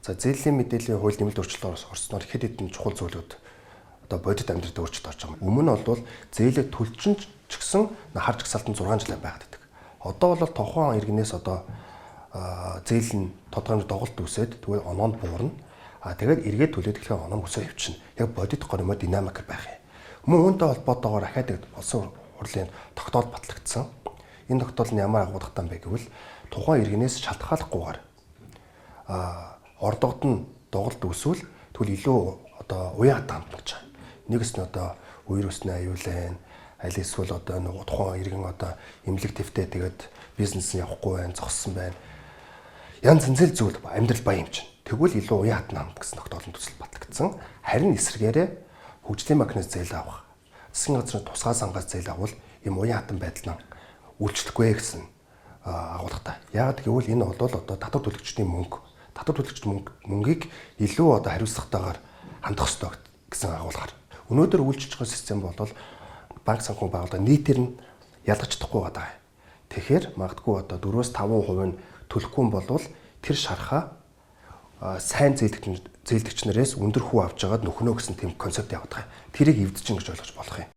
За зээлийн мэдээллийн хууль нэмэлт өөрчлөлтөөр орсноор хэд хэдэн чухал зүйлүүд одоо бодит амьдралд өөрчлөлт орж байгаа юм. Өмнө нь бол зээлээ төлчин ч гэсэн харж гсалтан 6 жил байгаад байдаг. Одоо бол тухайн иргэнээс одоо зээл нь тодорхой доголт үсээд тэгвэл оноо нь буурна. Тэгээд эргээд төлөөд эхлэх оноо өсөө явчихна. Яг бодит гормоо динамик байх юм. Мөн үүнтэй холбоотойгоор ахаад болсон хурлын тогтоол батлагдсан. Энэ тогтоол нь ямар агуулгатай бэ гэвэл тухайн иргэнээс шалтгааллахгүйгээр ордогд нь доголт үсвэл тэгвэл илүү одоо уян хатан хандж байгаа. Нэгс нь одоо үер өсний аюулын аль эсвэл одоо нэг тухайн иргэн одоо эмнэлэг твтэй тэгээд бизнес нь явахгүй байх, зогссон байна. Янз янзэл зүйл амьдрал баян юм чинь. Тэгвэл илүү уян хатан ханд гэсэн тогтоолын төсөл батлагдсан. Харин эсрэгээрээ хөгжлийн макнаас зээл авах. Засгийн газрын тусгай сангаас зээл авал юм уян хатан байдал нь үйлчлэхгүй гэсэн агуулгатай. Яг гэвэл энэ бол одоо татвар төлөгчдийн мөнгө. Татвар төлөгчд мөнгийг илүү одоо хариуцлагатайгаар хандах ёстой гэсэн агуулгаар. Өнөөдөр үйлчилж байгаа систем бол банк санхүү байгууллага нийтээр нь ялгаж чадахгүй байгаа. Тэгэхээр магадгүй одоо 4-5% нь төлөхгүй болвол тэр шархаа сайн зээлдэгч нараас өндөр хүү авч жагаад нөхнөө гэсэн тийм концепт явуулдаг. Тэрийг эвдэж гин гэж ойлгож болох юм.